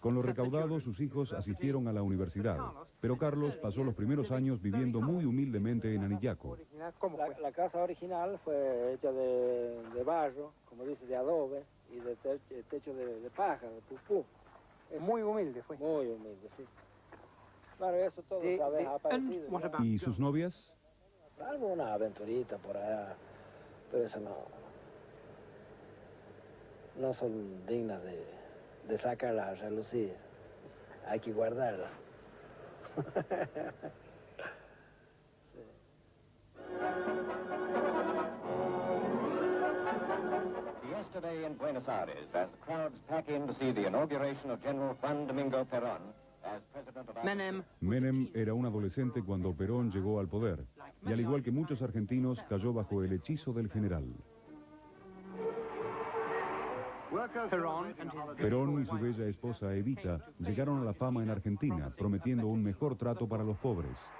Con lo recaudado, sus hijos asistieron a la universidad, pero Carlos pasó los primeros años viviendo muy humildemente en Anillaco. La casa original fue hecha de barro, como dice, de adobe, y de techo de paja, de pupú. Muy humilde fue. Muy humilde, sí. Claro, eso todo se ha desaparecido. ¿Y sus novias? Alguna aventurita por allá, pero eso no son dignas de sacarla a relucir. Hay que guardarla. Yesterday in Buenos Aires, as the crowds pack in to see the inauguration of General Juan Domingo Perón as president of Argentina. Menem era un adolescente cuando Perón llegó al poder, y al igual que muchos argentinos, cayó bajo el hechizo del general. Perón y su bella esposa Evita llegaron a la fama en Argentina, prometiendo un mejor trato para los pobres.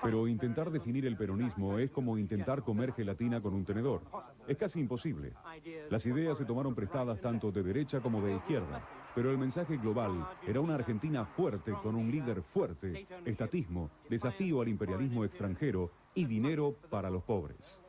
Pero intentar definir el peronismo es como intentar comer gelatina con un tenedor. Es casi imposible. Las ideas se tomaron prestadas tanto de derecha como de izquierda, pero el mensaje global era una Argentina fuerte con un líder fuerte, estatismo, desafío al imperialismo extranjero y dinero para los pobres.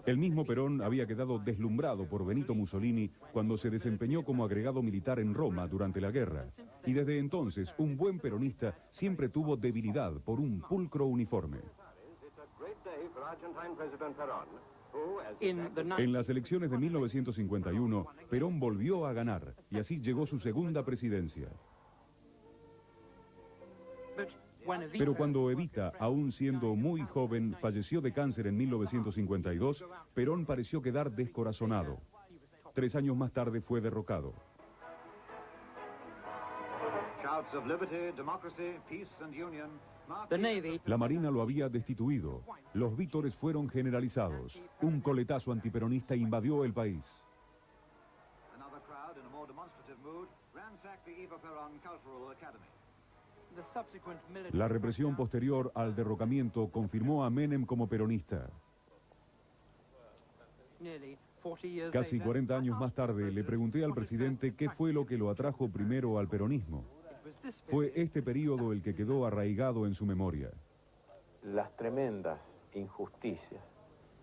El mismo Perón había quedado deslumbrado por Benito Mussolini cuando se desempeñó como agregado militar en Roma durante la guerra. Y desde entonces, un buen peronista siempre tuvo debilidad por un pulcro uniforme. En las elecciones de 1951, Perón volvió a ganar y así llegó su segunda presidencia. Pero cuando Evita, aún siendo muy joven, falleció de cáncer en 1952, Perón pareció quedar descorazonado. 3 años más tarde fue derrocado. La Marina lo había destituido. Los vítores fueron generalizados. Un coletazo antiperonista invadió el país. La represión posterior al derrocamiento confirmó a Menem como peronista. Casi 40 años más tarde le pregunté al presidente qué fue lo que lo atrajo primero al peronismo. Fue este periodo el que quedó arraigado en su memoria. Las tremendas injusticias,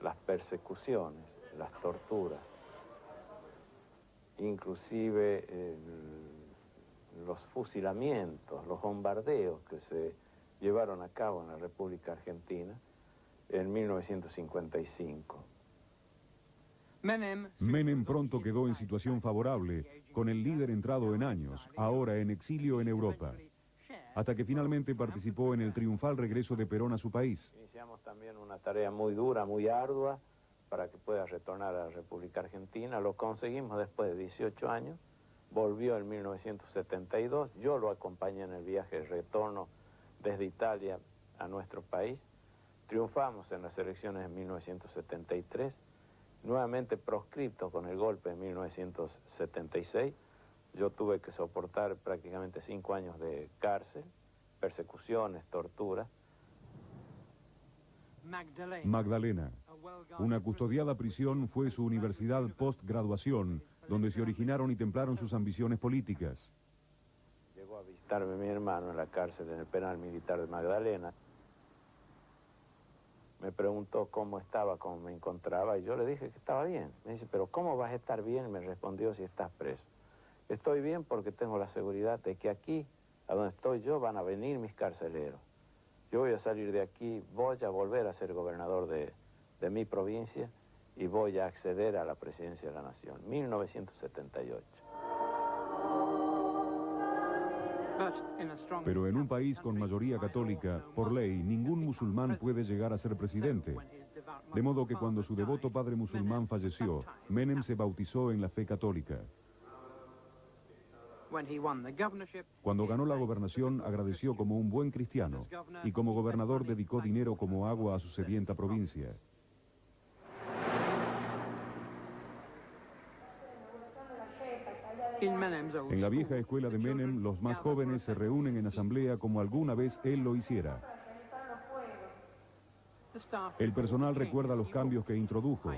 las persecuciones, las torturas, inclusive los fusilamientos, los bombardeos que se llevaron a cabo en la República Argentina en 1955. Menem pronto quedó en situación favorable, con el líder entrado en años, ahora en exilio en Europa, hasta que finalmente participó en el triunfal regreso de Perón a su país. Iniciamos también una tarea muy dura, muy ardua, para que pueda retornar a la República Argentina. Lo conseguimos después de 18 años. Volvió en 1972, yo lo acompañé en el viaje de retorno desde Italia a nuestro país. Triunfamos en las elecciones de 1973, nuevamente proscripto con el golpe de 1976. Yo tuve que soportar prácticamente 5 años de cárcel, persecuciones, torturas. Magdalena, una custodiada prisión, fue su universidad postgraduación, donde se originaron y templaron sus ambiciones políticas. Llegó a visitarme mi hermano en la cárcel, en el penal militar de Magdalena. Me preguntó cómo estaba, cómo me encontraba, y yo le dije que estaba bien. Me dice, pero ¿cómo vas a estar bien? Me respondió, si estás preso. Estoy bien porque tengo la seguridad de que aquí, a donde estoy yo, van a venir mis carceleros. Yo voy a salir de aquí, voy a volver a ser gobernador de mi provincia y voy a acceder a la presidencia de la Nación. 1978. Pero en un país con mayoría católica, por ley, ningún musulmán puede llegar a ser presidente. De modo que cuando su devoto padre musulmán falleció, Menem se bautizó en la fe católica. Cuando ganó la gobernación, agradeció como un buen cristiano, y como gobernador dedicó dinero como agua a su sedienta provincia. En la vieja escuela de Menem, los más jóvenes se reúnen en asamblea como alguna vez él lo hiciera. El personal recuerda los cambios que introdujo.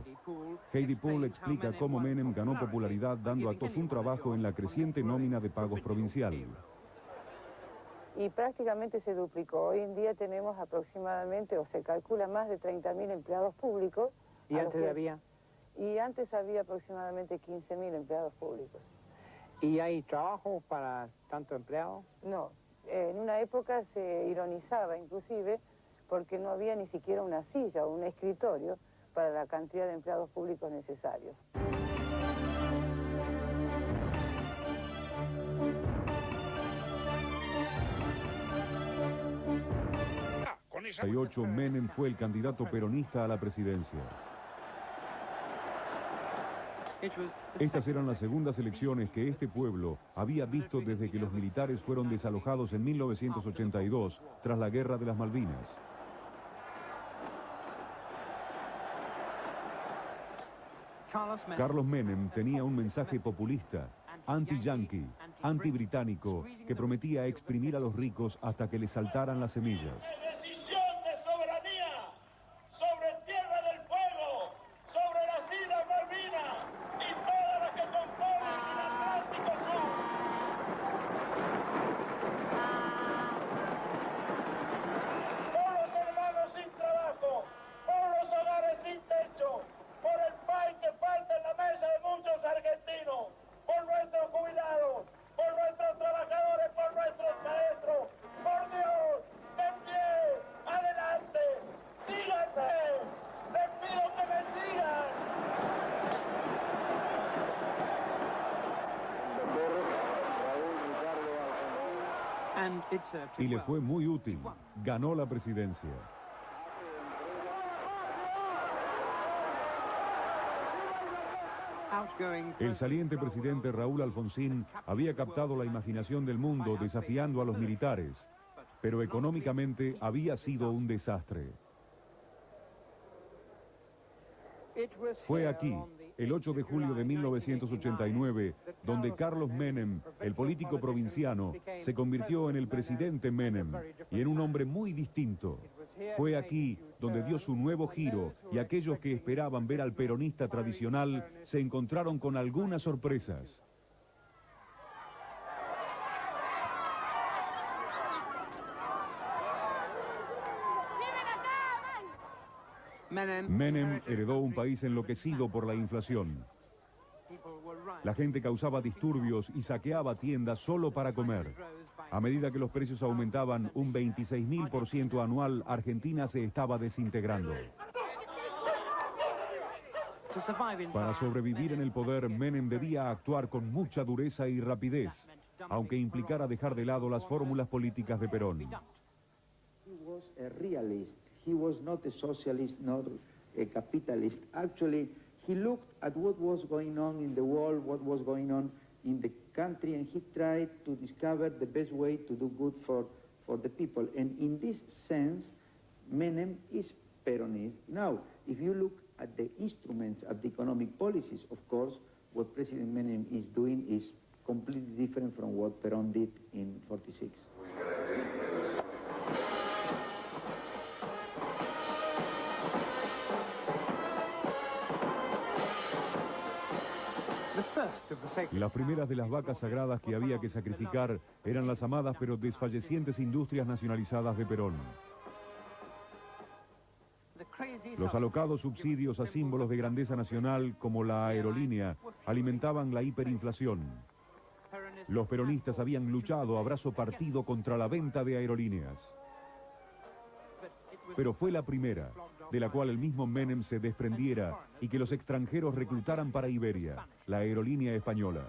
Heidi Poole explica cómo Menem ganó popularidad dando a todos un trabajo en la creciente nómina de pagos provincial. Y prácticamente se duplicó. Hoy en día tenemos aproximadamente, o se calcula, más de 30.000 empleados públicos. ¿Y antes había? Y antes había aproximadamente 15.000 empleados públicos. ¿Y hay trabajo para tanto empleado? No, en una época se ironizaba inclusive porque no había ni siquiera una silla o un escritorio para la cantidad de empleados públicos necesarios. En 1998, Menem fue el candidato peronista a la presidencia. Estas eran las segundas elecciones que este pueblo había visto desde que los militares fueron desalojados en 1982 tras la Guerra de las Malvinas. Carlos Menem tenía un mensaje populista, anti-yanqui, anti-británico, que prometía exprimir a los ricos hasta que les saltaran las semillas. Y le fue muy útil. Ganó la presidencia. El saliente presidente Raúl Alfonsín había captado la imaginación del mundo desafiando a los militares, pero económicamente había sido un desastre. Fue aquí, el 8 de julio de 1989, donde Carlos Menem, el político provinciano, se convirtió en el presidente Menem y en un hombre muy distinto. Fue aquí donde dio su nuevo giro y aquellos que esperaban ver al peronista tradicional se encontraron con algunas sorpresas. Menem heredó un país enloquecido por la inflación. La gente causaba disturbios y saqueaba tiendas solo para comer. A medida que los precios aumentaban un 26.000% anual, Argentina se estaba desintegrando. Para sobrevivir en el poder, Menem debía actuar con mucha dureza y rapidez, aunque implicara dejar de lado las fórmulas políticas de Perón. He was not a socialist, not a capitalist. Actually, he looked at what was going on in the world, what was going on in the country, and he tried to discover the best way to do good for the people. And in this sense, Menem is Peronist. Now, if you look at the instruments, at the economic policies, of course, what President Menem is doing is completely different from what Perón did in 46. Las primeras de las vacas sagradas que había que sacrificar eran las amadas pero desfallecientes industrias nacionalizadas de Perón. Los alocados subsidios a símbolos de grandeza nacional, como la aerolínea, alimentaban la hiperinflación. Los peronistas habían luchado a brazo partido contra la venta de aerolíneas. Pero fue la primera, de la cual el mismo Menem se desprendiera y que los extranjeros reclutaran para Iberia, la aerolínea española.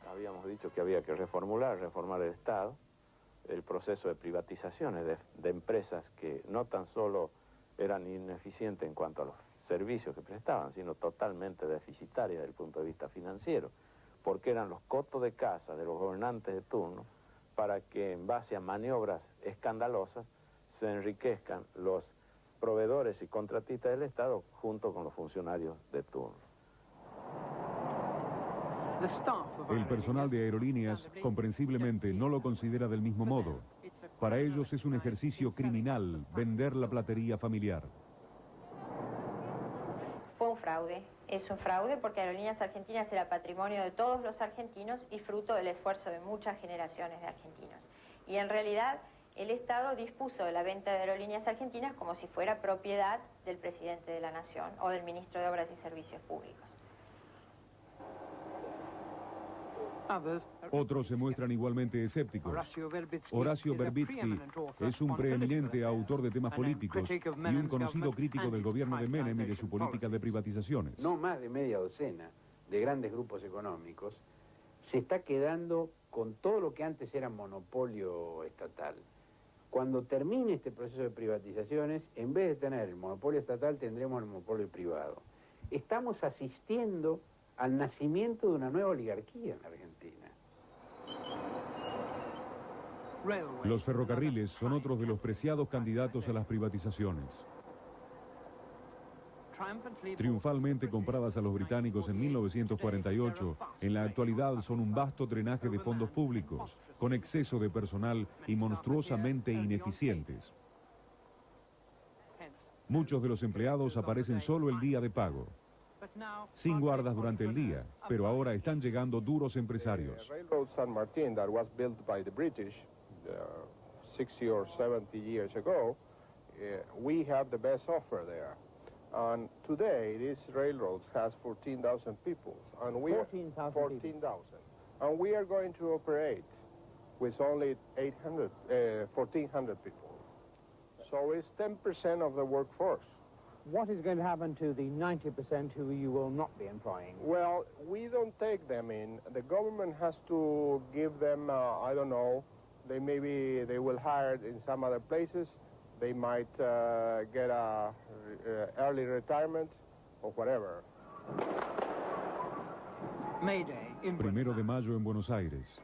Habíamos dicho que había que reformar el Estado, el proceso de privatizaciones de empresas que no tan solo eran ineficientes en cuanto a los servicios que prestaban, sino totalmente deficitarias desde el punto de vista financiero, porque eran los cotos de caza de los gobernantes de turno para que en base a maniobras escandalosas se enriquezcan los proveedores y contratistas del Estado junto con los funcionarios de turno. El personal de aerolíneas, comprensiblemente, no lo considera del mismo modo. Para ellos es un ejercicio criminal vender la platería familiar. Fue un fraude. Es un fraude porque Aerolíneas Argentinas era patrimonio de todos los argentinos y fruto del esfuerzo de muchas generaciones de argentinos. Y en realidad el Estado dispuso de la venta de Aerolíneas Argentinas como si fuera propiedad del presidente de la Nación o del ministro de Obras y Servicios Públicos. Otros se muestran igualmente escépticos. Horacio Verbitsky es un preeminente autor de temas políticos y un conocido crítico del gobierno de Menem y de su política de privatizaciones. No más de media docena de grandes grupos económicos se está quedando con todo lo que antes era monopolio estatal. Cuando termine este proceso de privatizaciones, en vez de tener el monopolio estatal, tendremos el monopolio privado. Estamos asistiendo al nacimiento de una nueva oligarquía en Argentina. Los ferrocarriles son otros de los preciados candidatos a las privatizaciones. Triunfalmente compradas a los británicos en 1948, en la actualidad son un vasto drenaje de fondos públicos, con exceso de personal y monstruosamente ineficientes. Muchos de los empleados aparecen solo el día de pago, sin guardas durante el día, pero ahora están llegando duros empresarios. Railroad San Martín, that was built by the British 60 or 70 years ago, we have the best offer there. And today, this railroad has 14,000 people, and we 14,000, and we are going to operate with only 1,400 people. So it's 10% of the workforce. What is going to happen to the 90% who you will not be employing? Well, we don't take them in. The government has to give them, I don't know, maybe they will hire in some other places. They might get a early retirement or whatever. Mayday in 1 de mayo en Buenos Aires.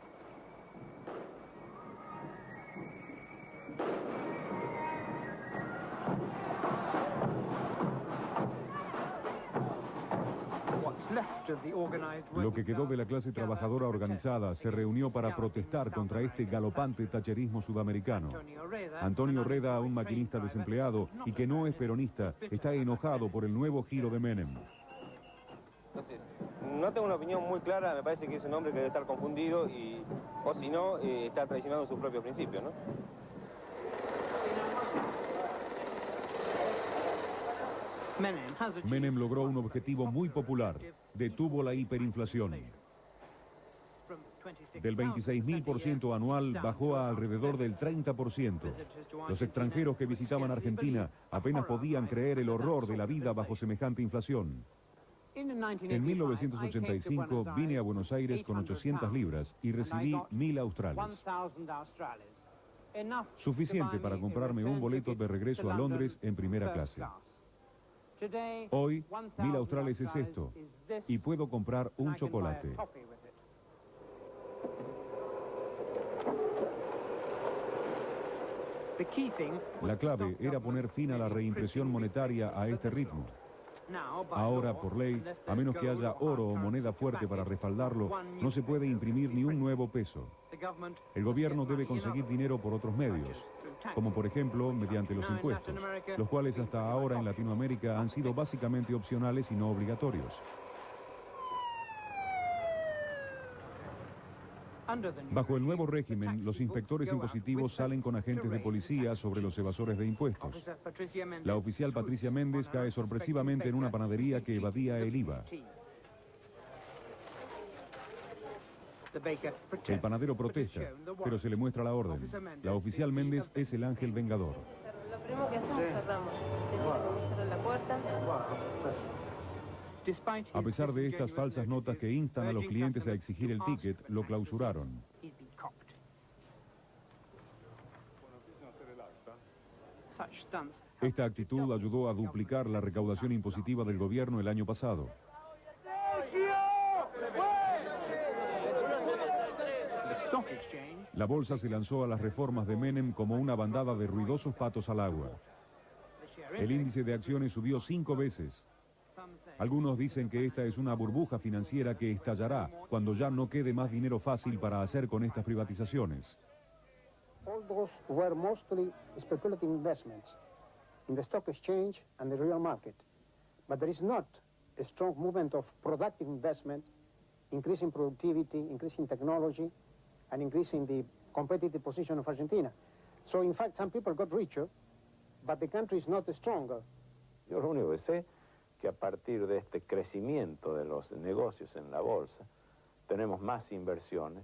Lo que quedó de la clase trabajadora organizada se reunió para protestar contra este galopante tacherismo sudamericano. Antonio Reda, un maquinista desempleado y que no es peronista, está enojado por el nuevo giro de Menem. Entonces, no tengo una opinión muy clara, me parece que es un hombre que debe estar confundido o si no, está traicionando sus propios principios, ¿no? Menem logró un objetivo muy popular, detuvo la hiperinflación. Del 26.000% anual bajó a alrededor del 30%. Los extranjeros que visitaban Argentina apenas podían creer el horror de la vida bajo semejante inflación. En 1985 vine a Buenos Aires con 800 libras y recibí 1.000 australes. Suficiente para comprarme un boleto de regreso a Londres en primera clase. Hoy, 1.000 australes es esto, y puedo comprar un chocolate. La clave era poner fin a la reimpresión monetaria a este ritmo. Ahora, por ley, a menos que haya oro o moneda fuerte para respaldarlo, no se puede imprimir ni un nuevo peso. El gobierno debe conseguir dinero por otros medios, como por ejemplo mediante los impuestos, los cuales hasta ahora en Latinoamérica han sido básicamente opcionales y no obligatorios. Bajo el nuevo régimen, los inspectores impositivos salen con agentes de policía sobre los evasores de impuestos. La oficial Patricia Méndez cae sorpresivamente en una panadería que evadía el IVA. El panadero protesta, pero se le muestra la orden. La oficial Méndez es el ángel vengador. Lo primero que hacemos, cerramos. Se tiene que cerrar la puerta. A pesar de estas falsas notas que instan a los clientes a exigir el ticket, lo clausuraron. Esta actitud ayudó a duplicar la recaudación impositiva del gobierno el año pasado. La bolsa se lanzó a las reformas de Menem como una bandada de ruidosos patos al agua. El índice de acciones subió 5 veces. Algunos dicen que esta es una burbuja financiera que estallará cuando ya no quede más dinero fácil para hacer con estas privatizaciones. those were mostly speculative investments in the stock exchange and the real market. But there is not a strong movement of productive investment, increasing productivity, increasing technology, and increasing the competitive position of Argentina. So in fact, some people got richer, but the country is not stronger. Yo lo único que sé que a partir de este crecimiento de los negocios en la bolsa, tenemos más inversiones,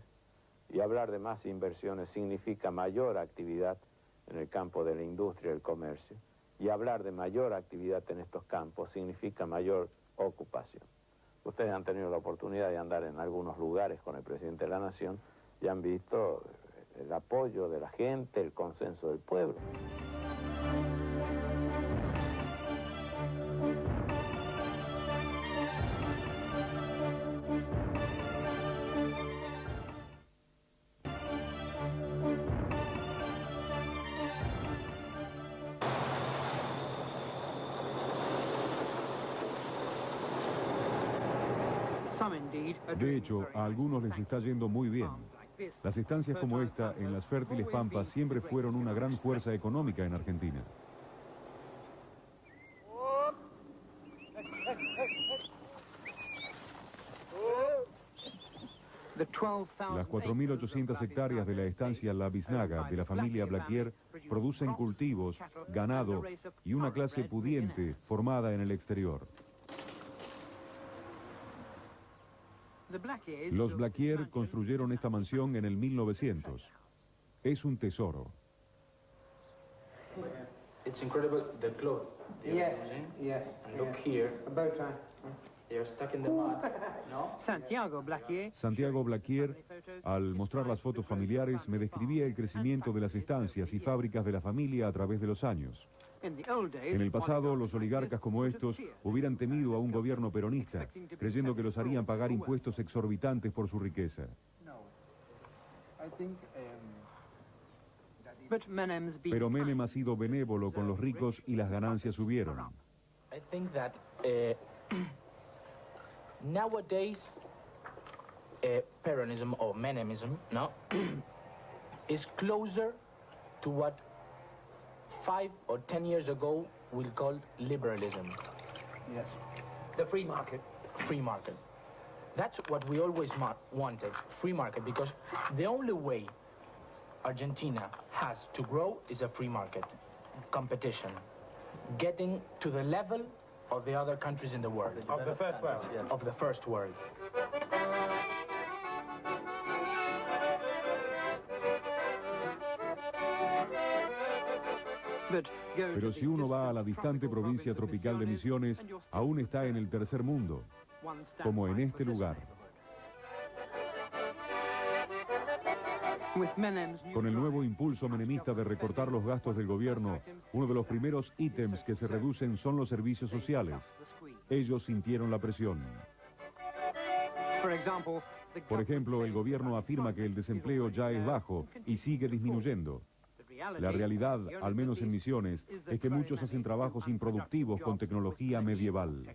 y hablar de más inversiones significa mayor actividad en el campo de la industria y el comercio, y hablar de mayor actividad en estos campos significa mayor ocupación. Ustedes han tenido la oportunidad de andar en algunos lugares con el presidente de la Nación y han visto el apoyo de la gente, el consenso del pueblo. De hecho, a algunos les está yendo muy bien. Las estancias como esta, en las fértiles pampas, siempre fueron una gran fuerza económica en Argentina. Las 4.800 hectáreas de la estancia La Biznaga de la familia Blaquier producen cultivos, ganado y una clase pudiente formada en el exterior. Los Blaquier construyeron esta mansión en el 1900. Es un tesoro. It's incredible the clothes they're using. Yes. And look here. About time. They're stuck in the mud. No? Santiago Blaquier, al mostrar las fotos familiares, me describía el crecimiento de las estancias y fábricas de la familia a través de los años. En el pasado, los oligarcas como estos hubieran temido a un gobierno peronista, creyendo que los harían pagar impuestos exorbitantes por su riqueza. Pero Menem ha sido benévolo con los ricos y las ganancias subieron. I think that nowadays Peronism or Menemism, no, is closer to what 5 or 10 years ago we called liberalism. Yes. The free market. Free market. That's what we always wanted, free market, because the only way Argentina has to grow is a free market, competition, getting to the level of the other countries in the world. Of the first world. Of the first world. Pero si uno va a la distante provincia tropical de Misiones, aún está en el tercer mundo, como en este lugar. Con el nuevo impulso menemista de recortar los gastos del gobierno, uno de los primeros ítems que se reducen son los servicios sociales. Ellos sintieron la presión. Por ejemplo, el gobierno afirma que el desempleo ya es bajo y sigue disminuyendo. La realidad, al menos en Misiones, es que muchos hacen trabajos improductivos con tecnología medieval.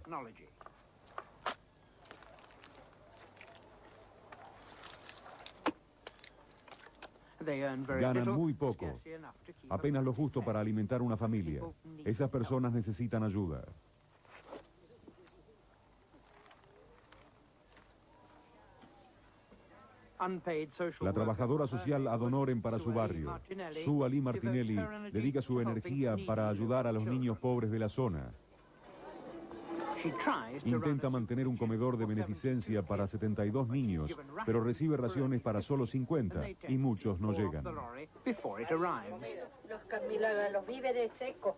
Ganan muy poco, apenas lo justo para alimentar una familia. Esas personas necesitan ayuda. La trabajadora social ad honorem para su barrio, Sue Ali Martinelli, dedica su energía para ayudar a los niños pobres de la zona. Intenta mantener un comedor de beneficencia para 72 niños, pero recibe raciones para solo 50 y muchos no llegan. Los víveres secos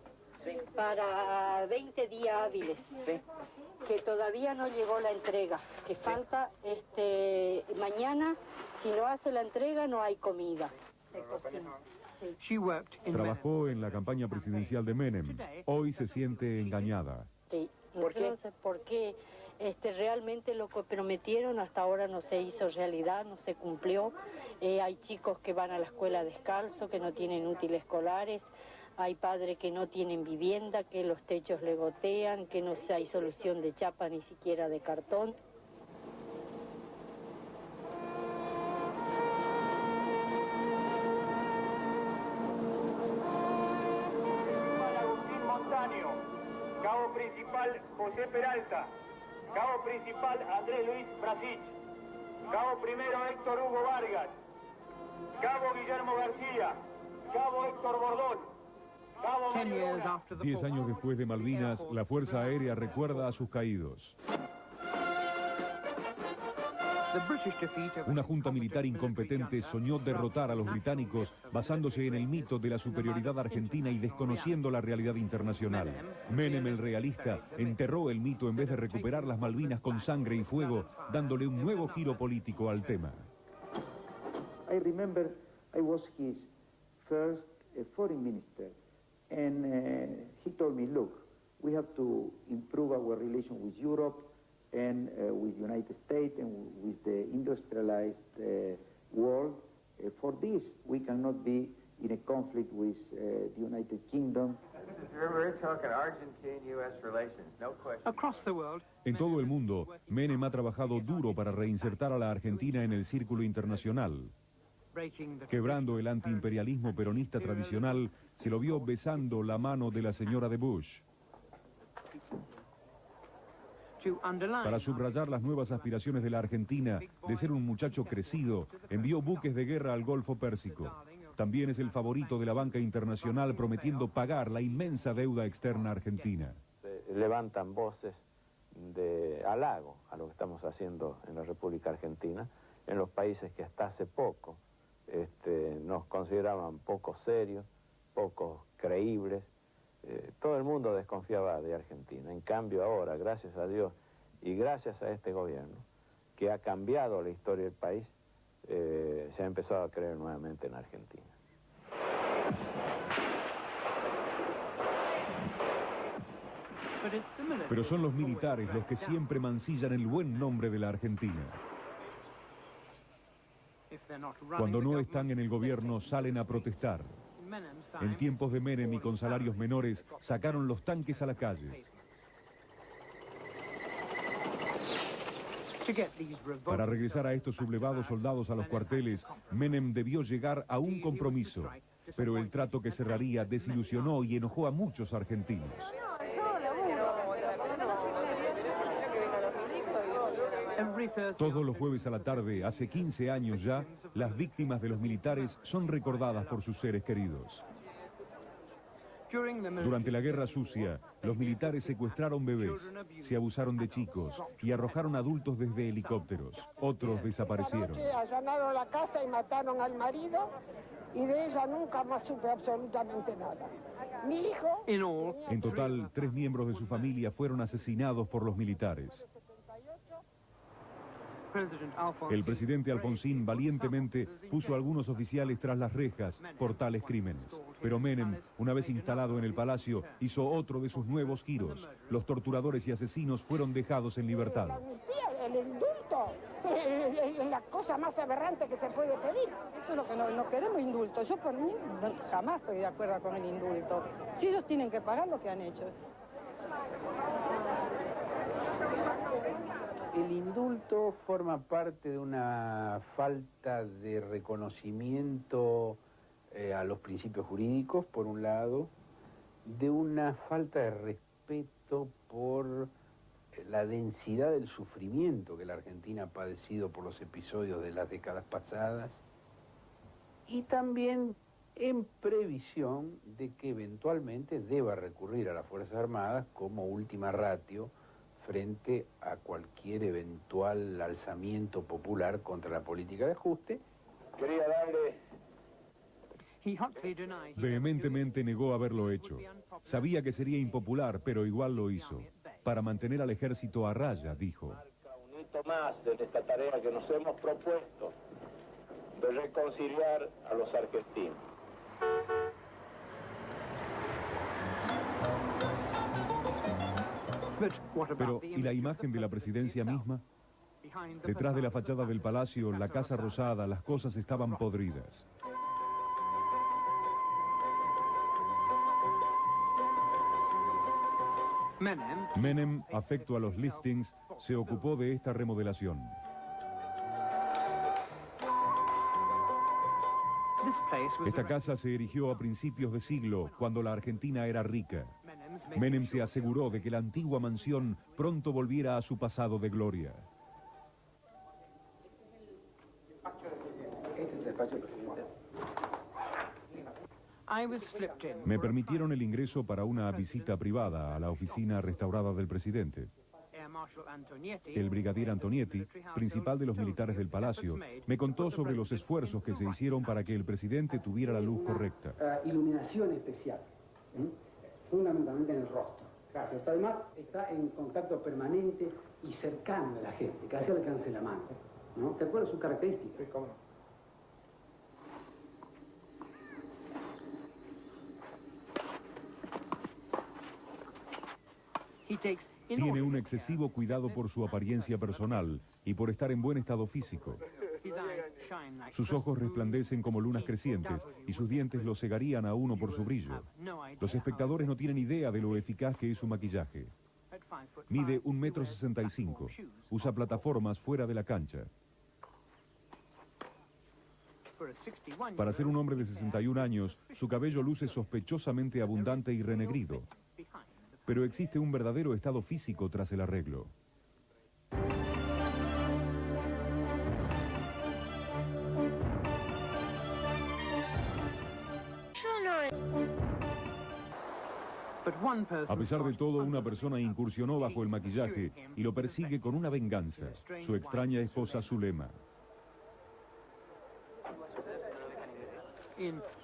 para 20 días hábiles, que todavía no llegó la entrega, que falta mañana, si no hace la entrega no hay comida. Trabajó en la campaña presidencial de Menem. Hoy se siente engañada. Sí. No sé por qué realmente lo que prometieron hasta ahora no se hizo realidad, no se cumplió. Hay chicos que van a la escuela descalzo, que no tienen útiles escolares, hay padres que no tienen vivienda, que los techos le gotean, que no hay solución de chapa ni siquiera de cartón. principal José Peralta, cabo principal Andrés Luis Brasich, cabo primero Héctor Hugo Vargas, cabo Guillermo García, cabo Héctor Bordón, cabo 10 años después de Malvinas, la Fuerza Aérea recuerda a sus caídos. Una junta militar incompetente soñó derrotar a los británicos basándose en el mito de la superioridad argentina y desconociendo la realidad internacional. Menem, el realista, enterró el mito en vez de recuperar las Malvinas con sangre y fuego, dándole un nuevo giro político al tema. I remember I was his first foreign minister, and he told me, look, we have to improve our relation with Europe and with the United States and with the industrialized world. For this, we cannot be in a conflict with the United Kingdom. We're talking Argentine-U.S. relations, no question. Across the world. En todo el mundo, Menem ha trabajado duro para reinsertar a la Argentina en el círculo internacional. Quebrando el antiimperialismo peronista tradicional, se lo vio besando la mano de la señora de Bush. Para subrayar las nuevas aspiraciones de la Argentina de ser un muchacho crecido, envió buques de guerra al Golfo Pérsico. También es el favorito de la banca internacional, prometiendo pagar la inmensa deuda externa argentina. Se levantan voces de halago a lo que estamos haciendo en la República Argentina, en los países que hasta hace poco nos consideraban poco serios, poco creíbles. Todo el mundo desconfiaba de Argentina. En cambio ahora, gracias a Dios y gracias a este gobierno, que ha cambiado la historia del país, se ha empezado a creer nuevamente en Argentina. Pero son los militares los que siempre mancillan el buen nombre de la Argentina. Cuando no están en el gobierno, salen a protestar. En tiempos de Menem y con salarios menores, sacaron los tanques a las calles. Para regresar a estos sublevados soldados a los cuarteles, Menem debió llegar a un compromiso, pero el trato que cerraría desilusionó y enojó a muchos argentinos. Todos los jueves a la tarde, hace 15 años ya, las víctimas de los militares son recordadas por sus seres queridos. Durante la Guerra Sucia, los militares secuestraron bebés, se abusaron de chicos y arrojaron adultos desde helicópteros. Otros desaparecieron. Esa noche allanaron la casa y mataron al marido y de ella nunca más supe absolutamente nada. Mi hijo... En total, 3 miembros de su familia fueron asesinados por los militares. El presidente Alfonsín valientemente puso a algunos oficiales tras las rejas por tales crímenes. Pero Menem, una vez instalado en el palacio, hizo otro de sus nuevos giros. Los torturadores y asesinos fueron dejados en libertad. El indulto es la cosa más aberrante que se puede pedir. Eso es lo que no queremos, indulto. Yo por mí jamás estoy de acuerdo con el indulto. Si ellos tienen que pagar lo que han hecho. El indulto forma parte de una falta de reconocimiento a los principios jurídicos, por un lado, de una falta de respeto por la densidad del sufrimiento que la Argentina ha padecido por los episodios de las décadas pasadas, y también en previsión de que eventualmente deba recurrir a las Fuerzas Armadas como última ratio frente a cualquier eventual alzamiento popular contra la política de ajuste. Quería darle... Vehementemente negó haberlo hecho. Sabía que sería impopular, pero igual lo hizo. Para mantener al ejército a raya, dijo. Un hito más en esta tarea que nos hemos propuesto de reconciliar a los argentinos. Pero, ¿y la imagen de la presidencia misma? Detrás de la fachada del palacio, la Casa Rosada, las cosas estaban podridas. Menem, afecto a los liftings, se ocupó de esta remodelación. Esta casa se erigió a principios de siglo, cuando la Argentina era rica. Menem se aseguró de que la antigua mansión pronto volviera a su pasado de gloria. Este es el despacho del presidente. Me permitieron el ingreso para una visita privada a la oficina restaurada del presidente. El brigadier Antonietti, principal de los militares del palacio, me contó sobre los esfuerzos que se hicieron para que el presidente tuviera la luz correcta. Iluminación especial, fundamentalmente en el rostro. Pero además está en contacto permanente y cercano a la gente, casi al alcance de la mano, ¿no? ¿Te acuerdas de sus características? Sí, cómo no. Tiene un excesivo cuidado por su apariencia personal y por estar en buen estado físico. Sus ojos resplandecen como lunas crecientes y sus dientes lo cegarían a uno por su brillo. Los espectadores no tienen idea de lo eficaz que es su maquillaje. Mide 1,65 m. Usa plataformas fuera de la cancha. Para ser un hombre de 61 años, su cabello luce sospechosamente abundante y renegrido. Pero existe un verdadero estado físico tras el arreglo. A pesar de todo, una persona incursionó bajo el maquillaje y lo persigue con una venganza, su extraña esposa Zulema.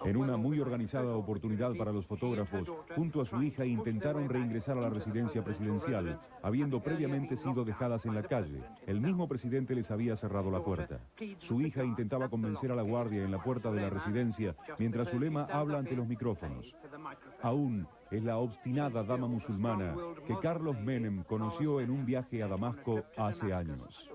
En una muy organizada oportunidad para los fotógrafos, junto a su hija intentaron reingresar a la residencia presidencial, habiendo previamente sido dejadas en la calle. El mismo presidente les había cerrado la puerta. Su hija intentaba convencer a la guardia en la puerta de la residencia, mientras Zulema habla ante los micrófonos. Aún es la obstinada dama musulmana que Carlos Menem conoció en un viaje a Damasco hace años.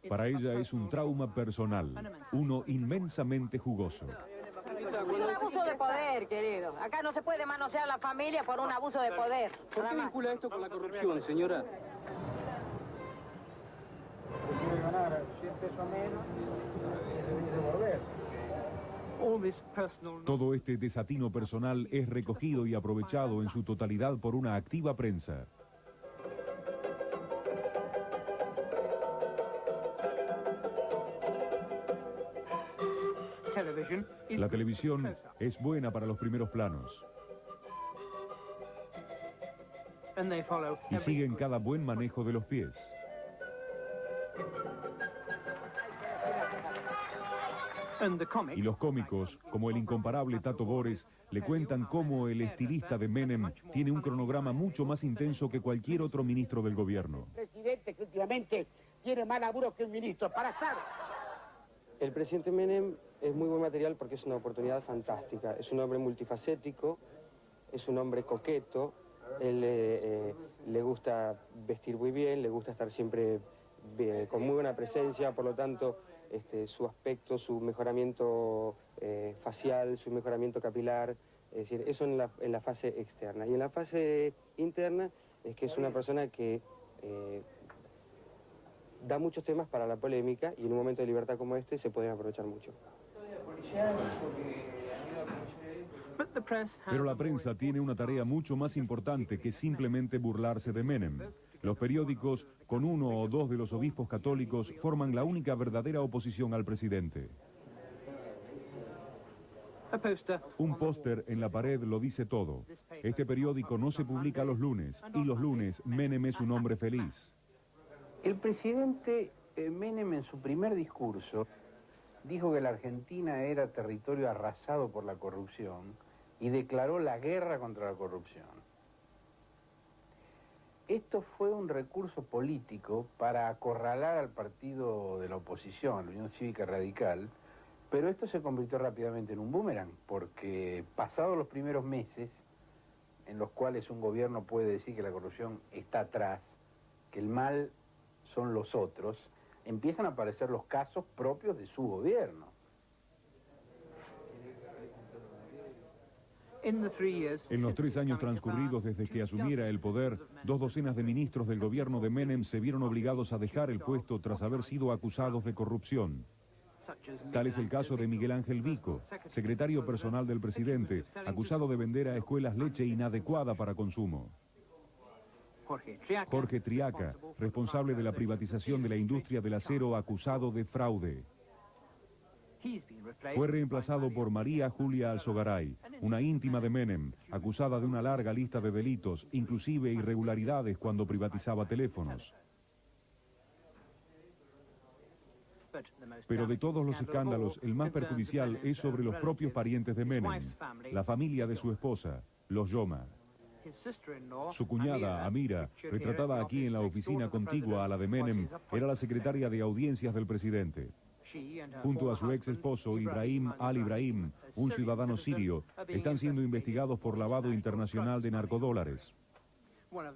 Para ella es un trauma personal, uno inmensamente jugoso. Un abuso de poder, querido. Acá no se puede manosear la familia por un abuso de poder. ¿Por qué vincula esto con la corrupción, señora? Quiere ganar 100 pesos menos y devolver. Todo este desatino personal es recogido y aprovechado en su totalidad por una activa prensa. La televisión es buena para los primeros planos y siguen cada buen manejo de los pies. Y los cómicos, como el incomparable Tato Bores, le cuentan cómo el estilista de Menem tiene un cronograma mucho más intenso que cualquier otro ministro del gobierno. Presidente que últimamente tiene más laburo que un ministro para estar. El presidente Menem es muy buen material porque es una oportunidad fantástica. Es un hombre multifacético, es un hombre coqueto, él le gusta vestir muy bien, le gusta estar siempre con muy buena presencia, por lo tanto su aspecto, su mejoramiento facial, su mejoramiento capilar, es decir, eso en la fase externa. Y en la fase interna es que es una persona que da muchos temas para la polémica y en un momento de libertad como este se pueden aprovechar mucho. Pero la prensa tiene una tarea mucho más importante que simplemente burlarse de Menem. Los periódicos, con uno o dos de los obispos católicos, forman la única verdadera oposición al presidente. Un póster en la pared lo dice todo. Este periódico no se publica los lunes, y los lunes Menem es un hombre feliz. El presidente Menem en su primer discurso dijo que la Argentina era territorio arrasado por la corrupción y declaró la guerra contra la corrupción. Esto fue un recurso político para acorralar al partido de la oposición, la Unión Cívica Radical, pero esto se convirtió rápidamente en un boomerang, porque pasados los primeros meses, en los cuales un gobierno puede decir que la corrupción está atrás, que el mal son los otros, empiezan a aparecer los casos propios de su gobierno. En los 3 años transcurridos desde que asumiera el poder, 2 docenas de ministros del gobierno de Menem se vieron obligados a dejar el puesto tras haber sido acusados de corrupción. Tal es el caso de Miguel Ángel Vico, secretario personal del presidente, acusado de vender a escuelas leche inadecuada para consumo. Jorge Triaca, responsable de la privatización de la industria del acero, acusado de fraude. Fue reemplazado por María Julia Alzogaray, una íntima de Menem, acusada de una larga lista de delitos, inclusive irregularidades cuando privatizaba teléfonos. Pero de todos los escándalos, el más perjudicial es sobre los propios parientes de Menem, la familia de su esposa, los Yoma. Su cuñada, Amira, retratada aquí en la oficina contigua a la de Menem, era la secretaria de audiencias del presidente. Junto a su ex esposo, Ibrahim al-Ibrahim, un ciudadano sirio, están siendo investigados por lavado internacional de narcodólares.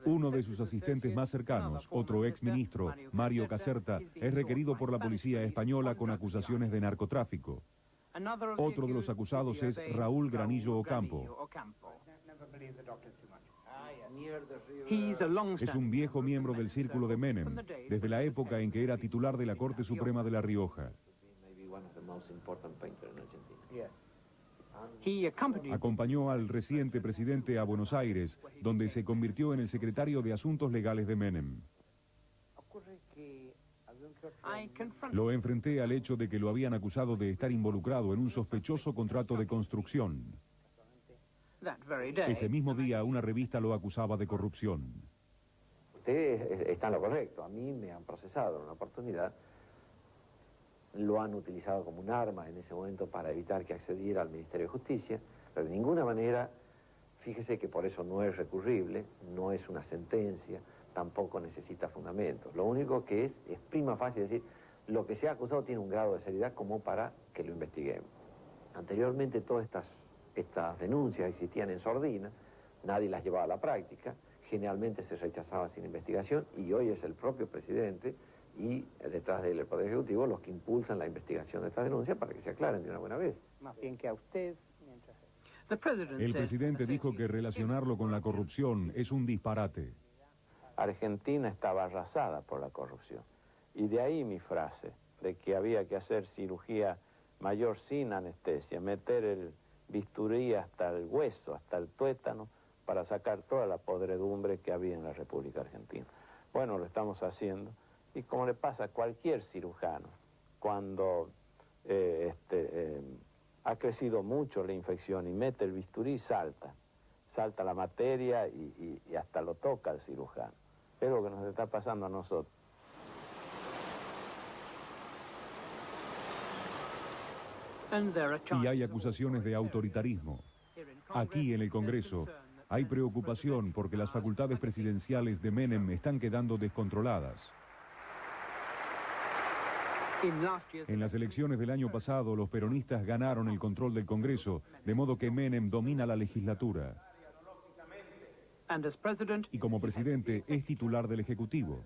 Uno de sus asistentes más cercanos, otro ex ministro, Mario Caserta, es requerido por la policía española con acusaciones de narcotráfico. Otro de los acusados es Raúl Granillo Ocampo. Es un viejo miembro del círculo de Menem, desde la época en que era titular de la Corte Suprema de La Rioja. Acompañó al reciente presidente a Buenos Aires, donde se convirtió en el secretario de Asuntos Legales de Menem. Lo enfrenté al hecho de que lo habían acusado de estar involucrado en un sospechoso contrato de construcción. Ese mismo día, una revista lo acusaba de corrupción. Usted está en lo correcto. A mí me han procesado en una oportunidad. Lo han utilizado como un arma en ese momento para evitar que accediera al Ministerio de Justicia, pero de ninguna manera, fíjese que por eso no es recurrible, no es una sentencia, tampoco necesita fundamentos. Lo único que es prima facie decir, lo que se ha acusado tiene un grado de seriedad como para que lo investiguemos. Anteriormente todas estas denuncias existían en sordina, nadie las llevaba a la práctica, generalmente se rechazaba sin investigación y hoy es el propio presidente y detrás del Poder Ejecutivo los que impulsan la investigación de estas denuncias para que se aclaren de una buena vez. Más bien que a usted. El presidente dijo que relacionarlo con la corrupción es un disparate. Argentina estaba arrasada por la corrupción y de ahí mi frase de que había que hacer cirugía mayor sin anestesia, meter el bisturí hasta el hueso, hasta el tuétano, para sacar toda la podredumbre que había en la República Argentina. Bueno, lo estamos haciendo. Y como le pasa a cualquier cirujano, cuando ha crecido mucho la infección y mete el bisturí, salta la materia y hasta lo toca el cirujano. Es lo que nos está pasando a nosotros. Y hay acusaciones de autoritarismo. Aquí en el Congreso hay preocupación porque las facultades presidenciales de Menem están quedando descontroladas. En las elecciones del año pasado, los peronistas ganaron el control del Congreso, de modo que Menem domina la legislatura. Y como presidente es titular del Ejecutivo.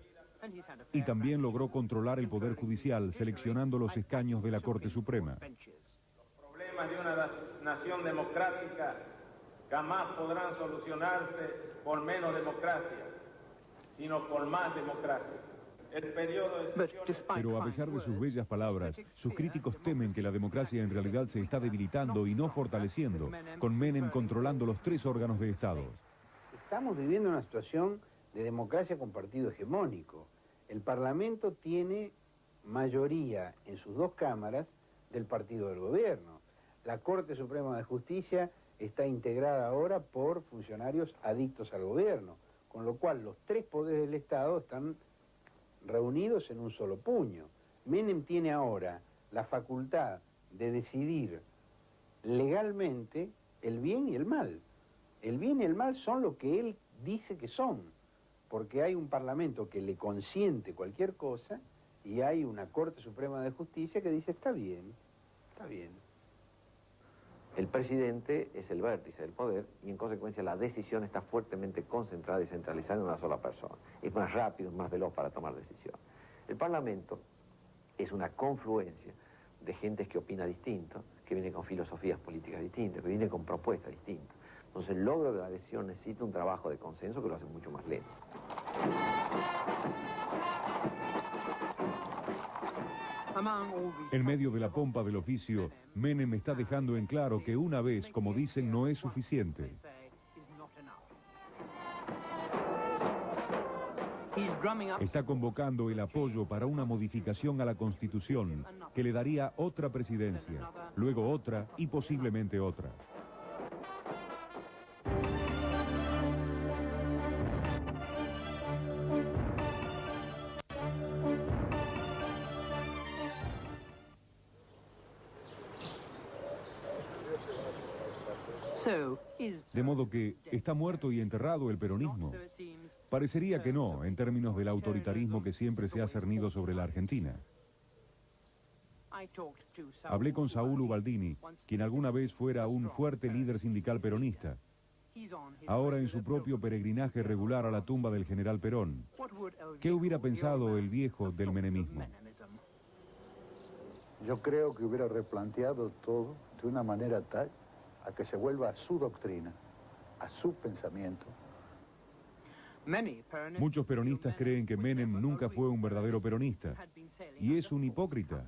Y también logró controlar el Poder Judicial, seleccionando los escaños de la Corte Suprema. Los problemas de una nación democrática jamás podrán solucionarse por menos democracia, sino con más democracia. Pero a pesar de sus bellas palabras, sus críticos temen que la democracia en realidad se está debilitando y no fortaleciendo, con Menem controlando los 3 órganos de Estado. Estamos viviendo una situación de democracia con partido hegemónico. El Parlamento tiene mayoría en sus 2 cámaras del partido del gobierno. La Corte Suprema de Justicia está integrada ahora por funcionarios adictos al gobierno, con lo cual los 3 poderes del Estado están reunidos en un solo puño. Menem tiene ahora la facultad de decidir legalmente el bien y el mal. El bien y el mal son lo que él dice que son, porque hay un Parlamento que le consiente cualquier cosa y hay una Corte Suprema de Justicia que dice está bien, está bien. El presidente es el vértice del poder y en consecuencia la decisión está fuertemente concentrada y centralizada en una sola persona. Es más rápido, más veloz para tomar decisiones. El Parlamento es una confluencia de gentes que opina distinto, que viene con filosofías políticas distintas, que viene con propuestas distintas. Entonces el logro de la decisión necesita un trabajo de consenso que lo hace mucho más lento. En medio de la pompa del oficio, Menem está dejando en claro que una vez, como dicen, no es suficiente. Está convocando el apoyo para una modificación a la Constitución que le daría otra presidencia, luego otra y posiblemente otra. De modo que, ¿está muerto y enterrado el peronismo? Parecería que no, en términos del autoritarismo que siempre se ha cernido sobre la Argentina. Hablé con Saúl Ubaldini, quien alguna vez fuera un fuerte líder sindical peronista. Ahora en su propio peregrinaje regular a la tumba del general Perón. ¿Qué hubiera pensado el viejo del menemismo? Yo creo que hubiera replanteado todo de una manera tal a que se vuelva a su doctrina, a su pensamiento. Muchos peronistas creen que Menem nunca fue un verdadero peronista, y es un hipócrita.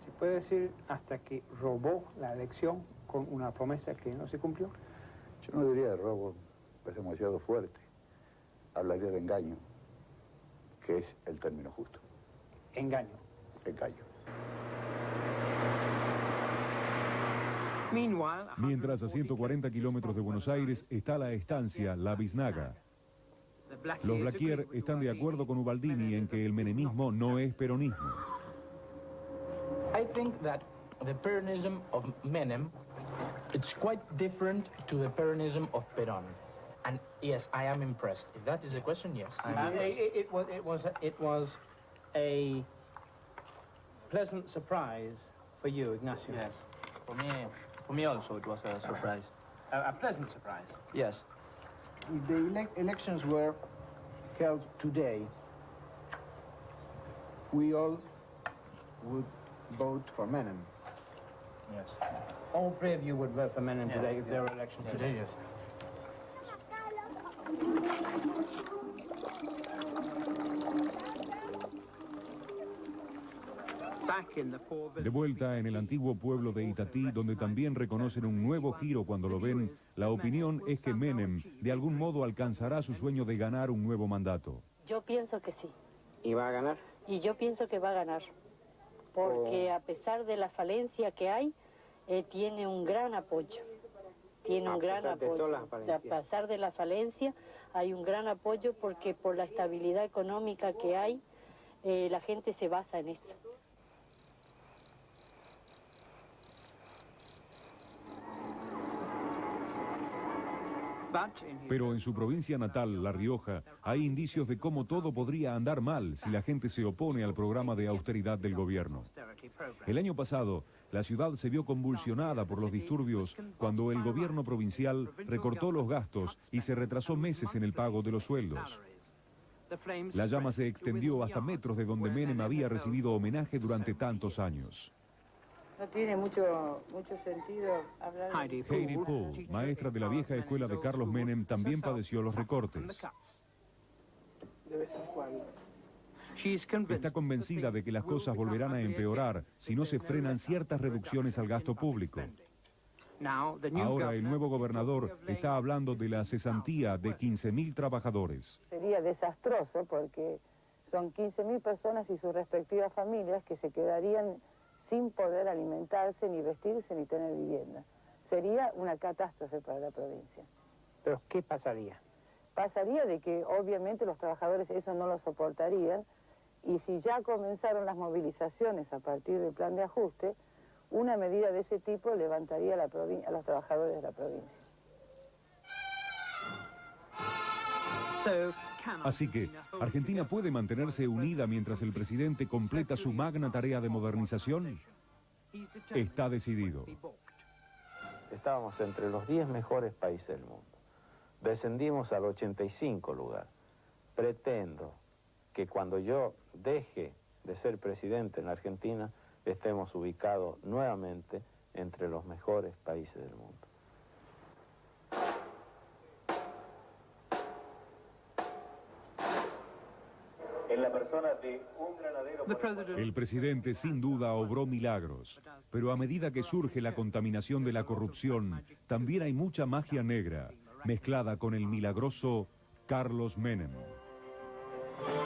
Se puede decir hasta que robó la elección con una promesa que no se cumplió. Yo no diría de robo, es demasiado fuerte. Hablaría de engaño, que es el término justo. Engaño. Engaño. Mientras a 140 kilómetros de Buenos Aires está la estancia La Biznaga. Los Blaquier están de acuerdo con Ubaldini en que el menemismo no es peronismo. I think that the Peronism of Menem, it's quite different to the Peronism of Perón. And yes, I am impressed. If that is a question, yes, I am impressed. It was a pleasant surprise for you, Ignacio. Yes, for me also it was a surprise. A pleasant surprise. Yes. If the elections were held today, we all would vote for Menem. Yes. All three of you would vote for Menem today if there were elections today. Yes. De vuelta en el antiguo pueblo de Itatí, donde también reconocen un nuevo giro cuando lo ven, la opinión es que Menem de algún modo alcanzará su sueño de ganar un nuevo mandato. Yo pienso que sí. ¿Y va a ganar? Y yo pienso que va a ganar. Porque a pesar de la falencia que hay, tiene un gran apoyo. Tiene un gran apoyo. A pesar de la falencia, hay un gran apoyo porque por la estabilidad económica que hay, la gente se basa en eso. Pero en su provincia natal, La Rioja, hay indicios de cómo todo podría andar mal si la gente se opone al programa de austeridad del gobierno. El año pasado, la ciudad se vio convulsionada por los disturbios cuando el gobierno provincial recortó los gastos y se retrasó meses en el pago de los sueldos. La llama se extendió hasta metros de donde Menem había recibido homenaje durante tantos años. No tiene mucho sentido hablar de... Heidi Poole, maestra de la vieja escuela de Carlos Menem, también padeció los recortes. De vez en cuando. Está convencida de que las cosas volverán a empeorar si no se frenan ciertas reducciones al gasto público. Ahora el nuevo gobernador está hablando de la cesantía de 15.000 trabajadores. Sería desastroso porque son 15.000 personas y sus respectivas familias que se quedarían sin poder alimentarse, ni vestirse, ni tener vivienda. Sería una catástrofe para la provincia. ¿Pero qué pasaría? Pasaría de que obviamente los trabajadores eso no lo soportarían y si ya comenzaron las movilizaciones a partir del plan de ajuste, una medida de ese tipo levantaría a los trabajadores de la provincia. Así que, ¿Argentina puede mantenerse unida mientras el presidente completa su magna tarea de modernización? Está decidido. Estábamos entre los 10 mejores países del mundo. Descendimos al 85 lugar. Pretendo que cuando yo deje de ser presidente en la Argentina, estemos ubicados nuevamente entre los mejores países del mundo. El en la persona de un granadero. El presidente sin duda obró milagros, pero a medida que surge la contaminación de la corrupción, también hay mucha magia negra, mezclada con el milagroso Carlos Menem.